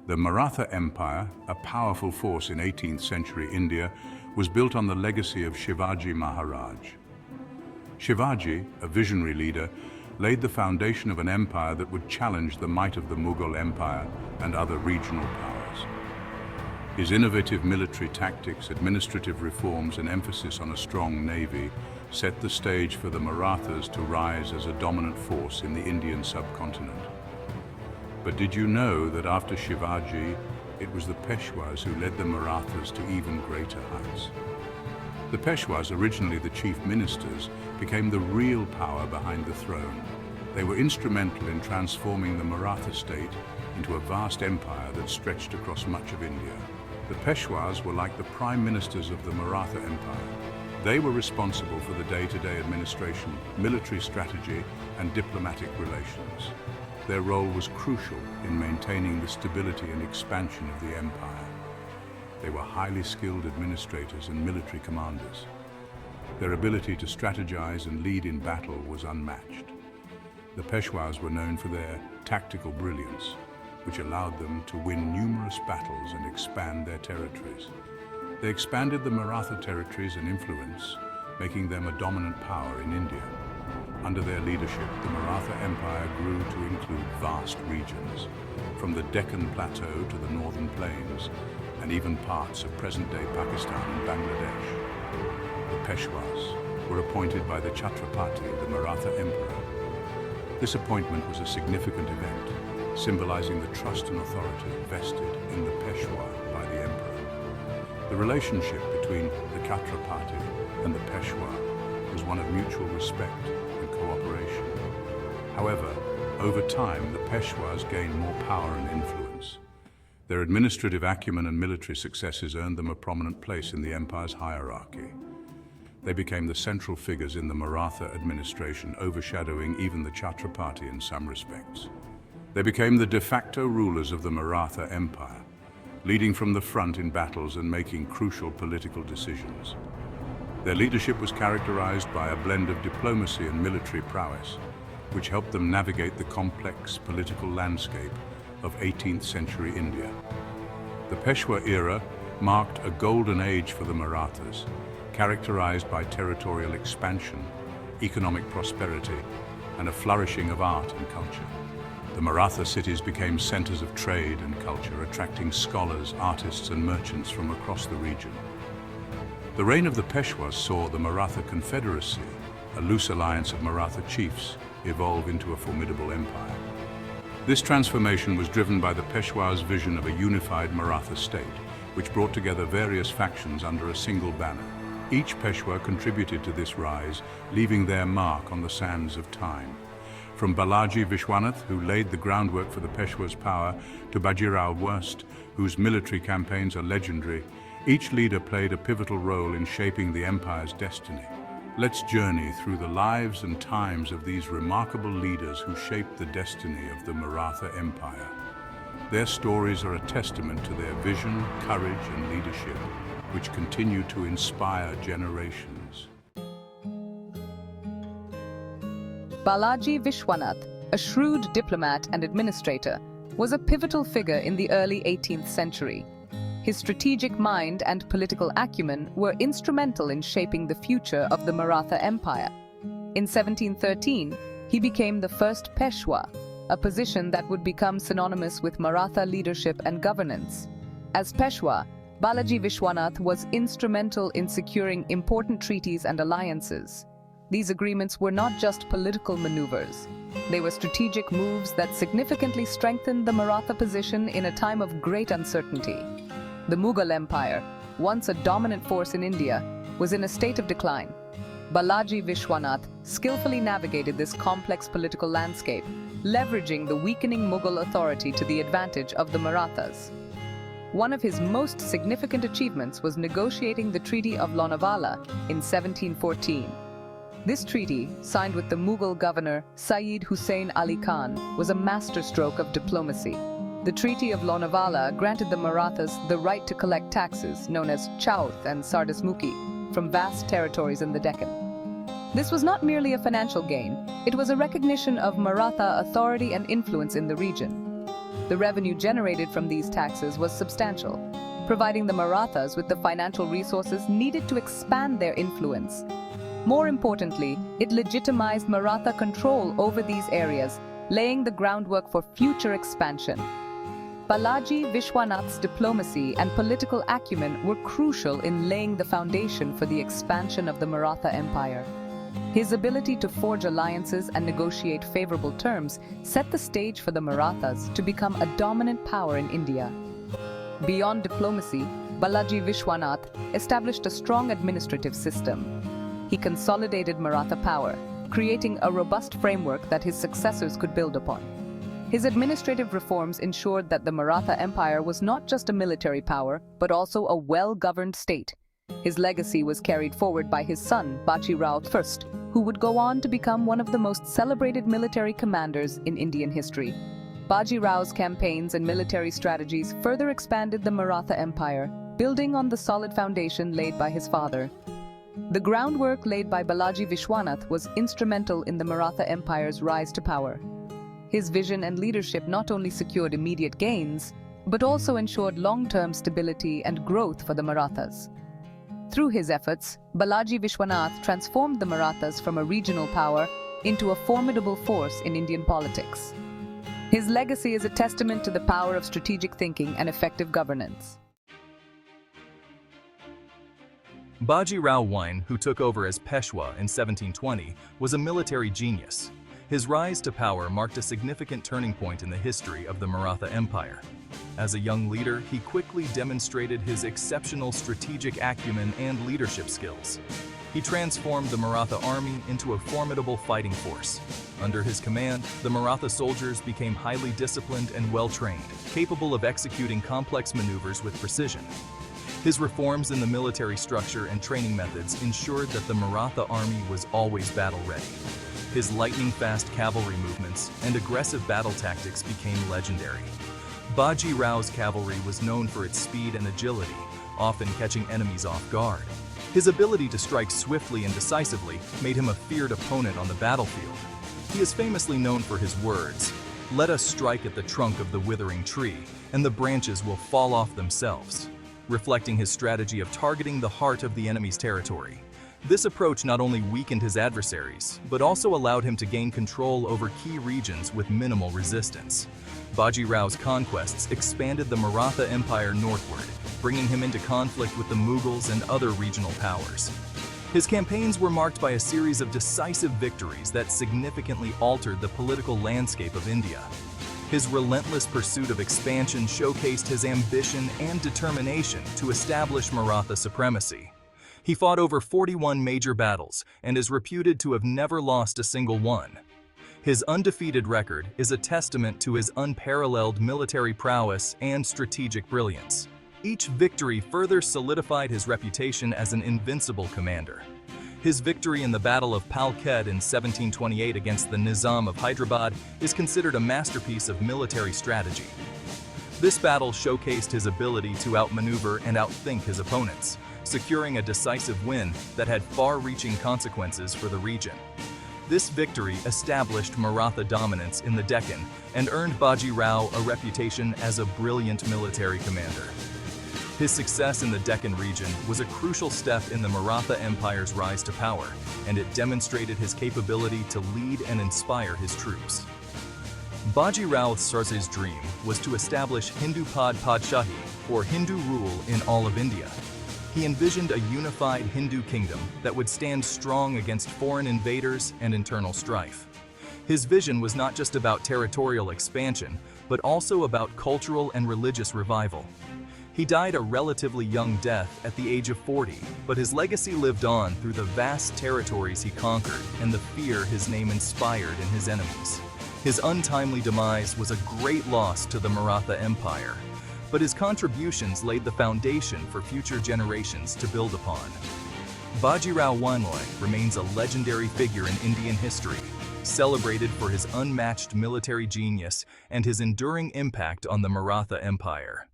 The Maratha Empire, a powerful force in 18th century India, was built on the legacy of Shivaji Maharaj. Shivaji, a visionary leader, laid the foundation of an empire that would challenge the might of the Mughal Empire and other regional powers. His innovative military tactics, administrative reforms, and emphasis on a strong navy set the stage for the Marathas to rise as a dominant force in the Indian subcontinent. But did you know that after Shivaji, it was the Peshwas who led the Marathas to even greater heights? The Peshwas, originally the chief ministers, became the real power behind the throne. They were instrumental in transforming the Maratha state into a vast empire that stretched across much of India. The Peshwas were like the prime ministers of the Maratha Empire. They were responsible for the day-to-day administration, military strategy, and diplomatic relations. Their role was crucial in maintaining the stability and expansion of the empire. They were highly skilled administrators and military commanders. Their ability to strategize and lead in battle was unmatched. The Peshwas were known for their tactical brilliance, which allowed them to win numerous battles and expand their territories. They expanded the Maratha territories and influence, making them a dominant power in India. Under their leadership, the Maratha Empire grew to include vast regions, from the Deccan Plateau to the northern plains, and even parts of present-day Pakistan and Bangladesh. The Peshwas were appointed by the Chhatrapati, the Maratha Emperor. This appointment was a significant event, symbolizing the trust and authority vested in the Peshwa by the Emperor. The relationship between the Chhatrapati and the Peshwa was one of mutual respect and cooperation. However, over time, the Peshwas gained more power and influence. Their administrative acumen and military successes earned them a prominent place in the empire's hierarchy. They became the central figures in the Maratha administration, overshadowing even the Chhatrapati in some respects. They became the de facto rulers of the Maratha Empire, leading from the front in battles and making crucial political decisions. Their leadership was characterized by a blend of diplomacy and military prowess, which helped them navigate the complex political landscape of 18th century India. The Peshwa era marked a golden age for the Marathas, characterized by territorial expansion, economic prosperity, and a flourishing of art and culture. The Maratha cities became centers of trade and culture, attracting scholars, artists, and merchants from across the region. The reign of the Peshwas saw the Maratha Confederacy, a loose alliance of Maratha chiefs, evolve into a formidable empire. This transformation was driven by the Peshwas' vision of a unified Maratha state, which brought together various factions under a single banner. Each Peshwa contributed to this rise, leaving their mark on the sands of time. From Balaji Vishwanath, who laid the groundwork for the Peshwas' power, to Bajirao Worst, whose military campaigns are legendary, each leader played a pivotal role in shaping the empire's destiny. Let's journey through the lives and times of these remarkable leaders who shaped the destiny of the Maratha Empire. Their stories are a testament to their vision, courage, and leadership, which continue to inspire generations. Balaji Vishwanath, a shrewd diplomat and administrator, was a pivotal figure in the early 18th century. His strategic mind and political acumen were instrumental in shaping the future of the Maratha Empire. In 1713, he became the first Peshwa, a position that would become synonymous with Maratha leadership and governance. As Peshwa, Balaji Vishwanath was instrumental in securing important treaties and alliances. These agreements were not just political maneuvers. They were strategic moves that significantly strengthened the Maratha position in a time of great uncertainty. The Mughal Empire, once a dominant force in India, was in a state of decline. Balaji Vishwanath skillfully navigated this complex political landscape, leveraging the weakening Mughal authority to the advantage of the Marathas. One of his most significant achievements was negotiating the Treaty of Lonavala in 1714. This treaty, signed with the Mughal governor Sayyid Hussain Ali Khan, was a masterstroke of diplomacy. The Treaty of Lonavala granted the Marathas the right to collect taxes, known as chauth and sardasmukhi, from vast territories in the Deccan. This was not merely a financial gain, it was a recognition of Maratha authority and influence in the region. The revenue generated from these taxes was substantial, providing the Marathas with the financial resources needed to expand their influence. More importantly, it legitimized Maratha control over these areas, laying the groundwork for future expansion. Balaji Vishwanath's diplomacy and political acumen were crucial in laying the foundation for the expansion of the Maratha Empire. His ability to forge alliances and negotiate favorable terms set the stage for the Marathas to become a dominant power in India. Beyond diplomacy, Balaji Vishwanath established a strong administrative system. He consolidated Maratha power, creating a robust framework that his successors could build upon. His administrative reforms ensured that the Maratha Empire was not just a military power, but also a well-governed state. His legacy was carried forward by his son, Baji Rao I, who would go on to become one of the most celebrated military commanders in Indian history. Baji Rao's campaigns and military strategies further expanded the Maratha Empire, building on the solid foundation laid by his father. The groundwork laid by Balaji Vishwanath was instrumental in the Maratha Empire's rise to power. His vision and leadership not only secured immediate gains, but also ensured long-term stability and growth for the Marathas. Through his efforts, Balaji Vishwanath transformed the Marathas from a regional power into a formidable force in Indian politics. His legacy is a testament to the power of strategic thinking and effective governance. Baji Rao I, who took over as Peshwa in 1720, was a military genius. His rise to power marked a significant turning point in the history of the Maratha Empire. As a young leader, he quickly demonstrated his exceptional strategic acumen and leadership skills. He transformed the Maratha army into a formidable fighting force. Under his command, the Maratha soldiers became highly disciplined and well-trained, capable of executing complex maneuvers with precision. His reforms in the military structure and training methods ensured that the Maratha army was always battle-ready. His lightning-fast cavalry movements and aggressive battle tactics became legendary. Baji Rao's cavalry was known for its speed and agility, often catching enemies off guard. His ability to strike swiftly and decisively made him a feared opponent on the battlefield. He is famously known for his words, "Let us strike at the trunk of the withering tree, and the branches will fall off themselves," reflecting his strategy of targeting the heart of the enemy's territory. This approach not only weakened his adversaries, but also allowed him to gain control over key regions with minimal resistance. Baji Rao's conquests expanded the Maratha Empire northward, bringing him into conflict with the Mughals and other regional powers. His campaigns were marked by a series of decisive victories that significantly altered the political landscape of India. His relentless pursuit of expansion showcased his ambition and determination to establish Maratha supremacy. He fought over 41 major battles and is reputed to have never lost a single one. His undefeated record is a testament to his unparalleled military prowess and strategic brilliance. Each victory further solidified his reputation as an invincible commander. His victory in the Battle of Palkhed in 1728 against the Nizam of Hyderabad is considered a masterpiece of military strategy. This battle showcased his ability to outmaneuver and outthink his opponents, securing a decisive win that had far-reaching consequences for the region. This victory established Maratha dominance in the Deccan and earned Baji Rao a reputation as a brilliant military commander. His success in the Deccan region was a crucial step in the Maratha Empire's rise to power, and it demonstrated his capability to lead and inspire his troops. Baji Rao Sarse's dream was to establish Hindu Padshahi, or Hindu rule, in all of India. He envisioned a unified Hindu kingdom that would stand strong against foreign invaders and internal strife. His vision was not just about territorial expansion, but also about cultural and religious revival. He died a relatively young death at the age of 40, but his legacy lived on through the vast territories he conquered and the fear his name inspired in his enemies. His untimely demise was a great loss to the Maratha Empire, but his contributions laid the foundation for future generations to build upon. Baji Rao I remains a legendary figure in Indian history, celebrated for his unmatched military genius and his enduring impact on the Maratha Empire.